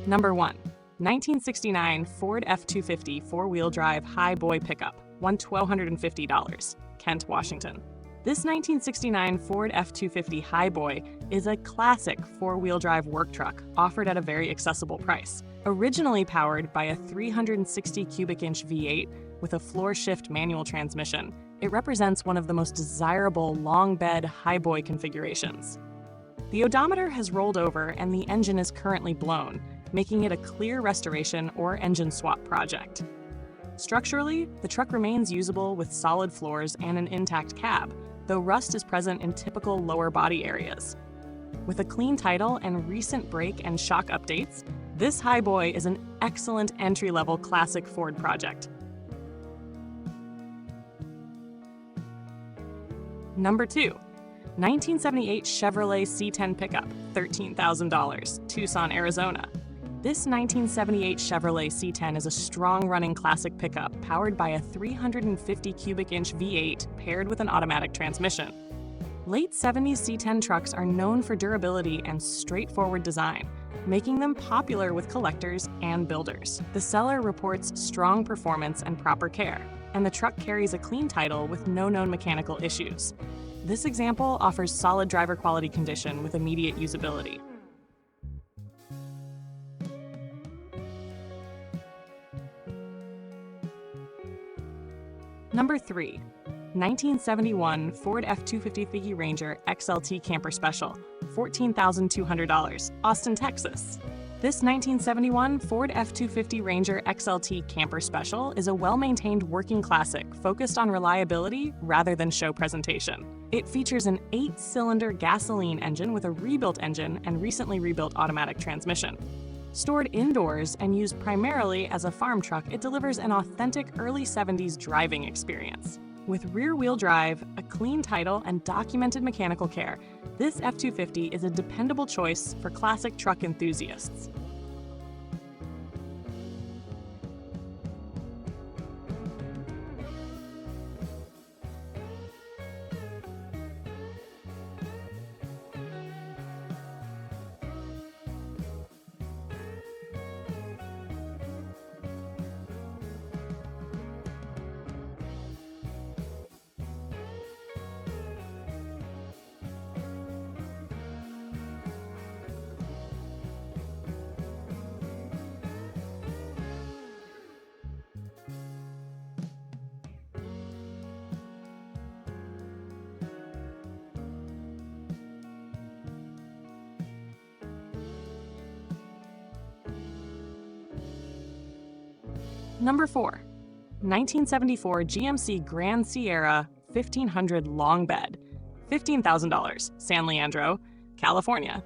Number 1. 1969 Ford F250 four-wheel drive Highboy pickup, $1,250, Kent, Washington. This 1969 Ford F250 Highboy is a classic four-wheel drive work truck offered at a very accessible price. Originally powered by a 360 cubic inch V8 with a floor-shift manual transmission, it represents one of the most desirable long-bed Highboy configurations. The odometer has rolled over and the engine is currently blown, making it a clear restoration or engine swap project. Structurally, the truck remains usable with solid floors and an intact cab, though rust is present in typical lower body areas. With a clean title and recent brake and shock updates, this Highboy is an excellent entry-level classic Ford project. Number 2. 1978 Chevrolet C10 pickup, $13,000, Tucson, Arizona. This 1978 Chevrolet C10 is a strong-running classic pickup powered by a 350 cubic inch V8 paired with an automatic transmission. Late 70s C10 trucks are known for durability and straightforward design, making them popular with collectors and builders. The seller reports strong performance and proper care, and the truck carries a clean title with no known mechanical issues. This example offers solid driver quality condition with immediate usability. Number 3. 1971 Ford F250 Ranger XLT Camper Special, $14,200, Austin, Texas. This 1971 Ford F250 Ranger XLT Camper Special is a well-maintained working classic focused on reliability rather than show presentation. It features an 8-cylinder gasoline engine with a rebuilt engine and recently rebuilt automatic transmission. Stored indoors and used primarily as a farm truck, it delivers an authentic early 70s driving experience. With rear-wheel drive, a clean title, and documented mechanical care, this F250 is a dependable choice for classic truck enthusiasts. Number 4. 1974 GMC Grand Sierra 1500 long bed, $15,000, San Leandro, California.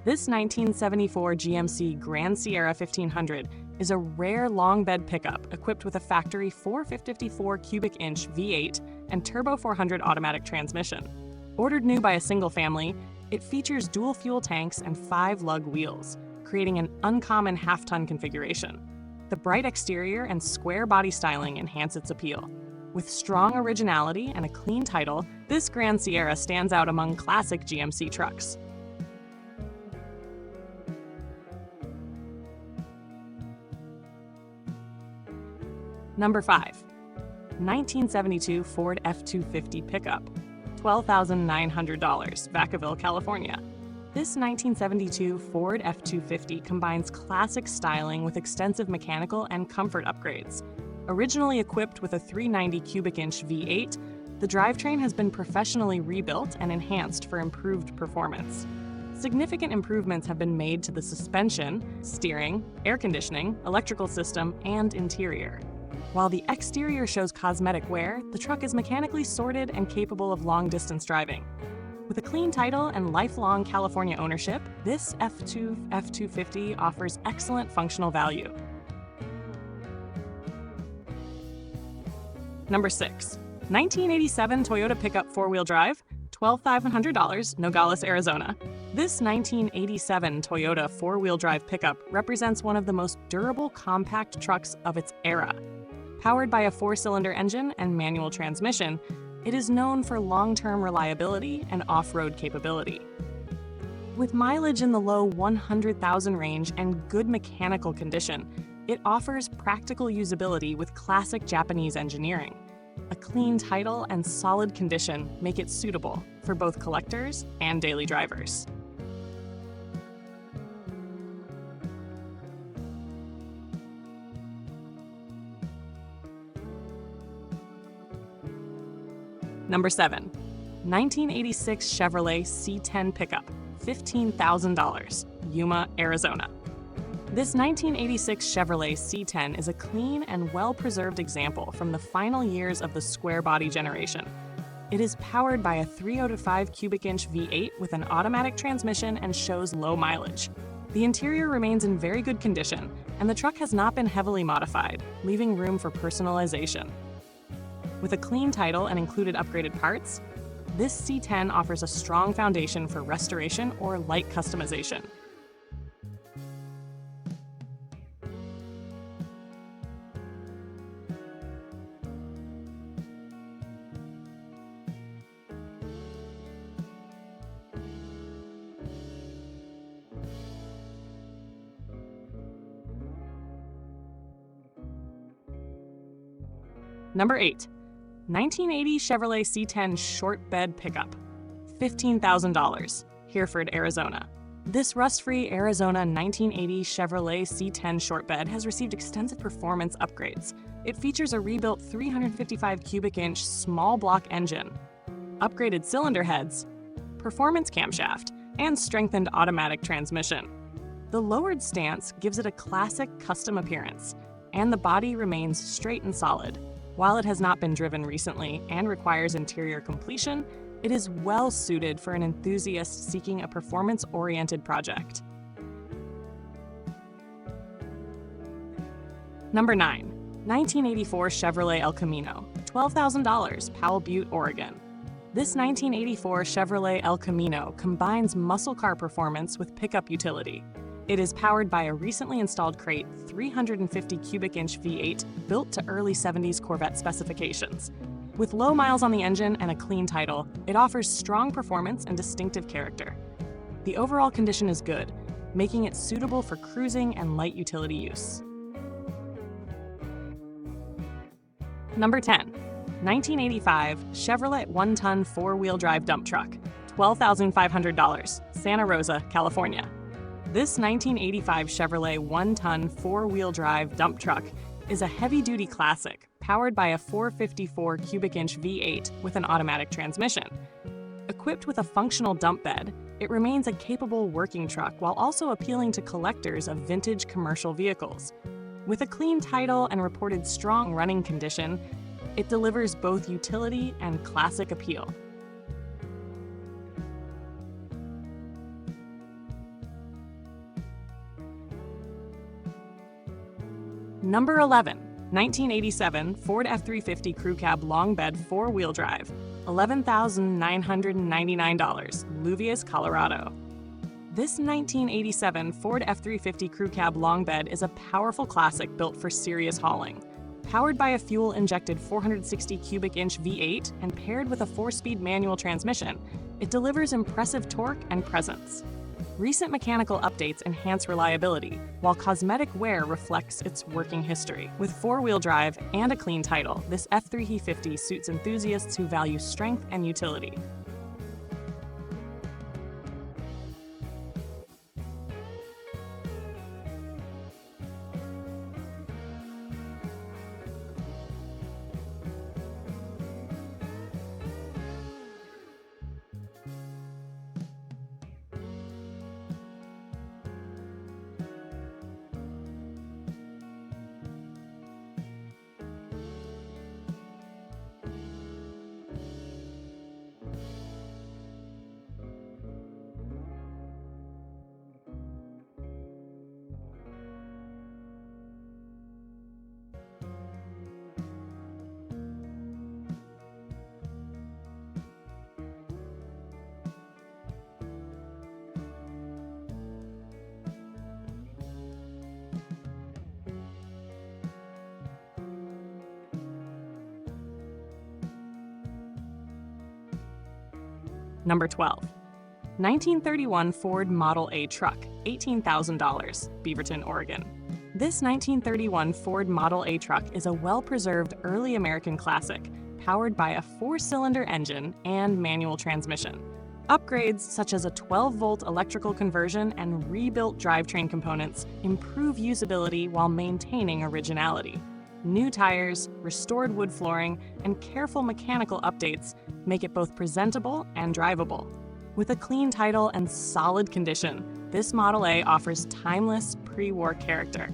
This 1974 GMC Grand Sierra 1500 is a rare long bed pickup equipped with a factory 454 cubic inch V8 and turbo 400 automatic transmission. Ordered new by a single family, it features dual fuel tanks and 5 lug wheels, creating an uncommon half-ton configuration. The bright exterior and square body styling enhance its appeal. With strong originality and a clean title, this Grand Sierra stands out among classic GMC trucks. Number 5. 1972 Ford F250 pickup, $12,900, Vacaville, California. This 1972 Ford F250 combines classic styling with extensive mechanical and comfort upgrades. Originally equipped with a 390 cubic inch V8, the drivetrain has been professionally rebuilt and enhanced for improved performance. Significant improvements have been made to the suspension, steering, air conditioning, electrical system, and interior. While the exterior shows cosmetic wear, the truck is mechanically sorted and capable of long-distance driving. With a clean title and lifelong California ownership, this F250 offers excellent functional value. Number 6. 1987 Toyota pickup four-wheel drive, $12,500, Nogales, Arizona. This 1987 Toyota four-wheel drive pickup represents one of the most durable compact trucks of its era. Powered by a 4-cylinder engine and manual transmission, it is known for long-term reliability and off-road capability. With mileage in the low 100,000 range and good mechanical condition, it offers practical usability with classic Japanese engineering. A clean title and solid condition make it suitable for both collectors and daily drivers. Number 7. 1986 Chevrolet C10 pickup, $15,000, Yuma, Arizona. This 1986 Chevrolet C10 is a clean and well-preserved example from the final years of the square body generation. It is powered by a 305 cubic inch V8 with an automatic transmission and shows low mileage. The interior remains in very good condition, and the truck has not been heavily modified, leaving room for personalization. With a clean title and included upgraded parts, this C10 offers a strong foundation for restoration or light customization. Number 8. 1980 Chevrolet C10 short bed pickup, $15,000, Hereford, Arizona. This rust-free Arizona 1980 Chevrolet C10 short bed has received extensive performance upgrades. It features a rebuilt 355 cubic inch small block engine, upgraded cylinder heads, performance camshaft, and strengthened automatic transmission. The lowered stance gives it a classic custom appearance, and the body remains straight and solid. While it has not been driven recently and requires interior completion, it is well suited for an enthusiast seeking a performance-oriented project. Number 9. 1984 Chevrolet El Camino, $12,000, Powell Butte, Oregon. This 1984 Chevrolet El Camino combines muscle car performance with pickup utility. It is powered by a recently installed crate 350 cubic inch V8 built to early 70s Corvette specifications. With low miles on the engine and a clean title, it offers strong performance and distinctive character. The overall condition is good, making it suitable for cruising and light utility use. Number 10. 1985 Chevrolet 1-ton 4-wheel drive dump truck, $12,500, Santa Rosa, California. This 1985 Chevrolet 1-ton 4-wheel drive dump truck is a heavy-duty classic powered by a 454 cubic inch V8 with an automatic transmission. Equipped with a functional dump bed, it remains a capable working truck while also appealing to collectors of vintage commercial vehicles. With a clean title and reported strong running condition, it delivers both utility and classic appeal. Number 11. 1987 Ford F350 Crew Cab Long Bed 4-wheel drive, $11,999, Louviers, Colorado. This 1987 Ford F350 Crew Cab Long Bed is a powerful classic built for serious hauling. Powered by a fuel-injected 460 cubic inch V8 and paired with a 4-speed manual transmission, it delivers impressive torque and presence. Recent mechanical updates enhance reliability, while cosmetic wear reflects its working history. With 4-wheel drive and a clean title, this F350 suits enthusiasts who value strength and utility. Number 12. 1931 Ford Model A truck, $18,000, Beaverton, Oregon. This 1931 Ford Model A truck is a well-preserved early American classic, powered by a 4-cylinder engine and manual transmission. Upgrades such as a 12-volt electrical conversion and rebuilt drivetrain components improve usability while maintaining originality. New tires, restored wood flooring, and careful mechanical updates make it both presentable and drivable. With a clean title and solid condition, this Model A offers timeless pre-war character.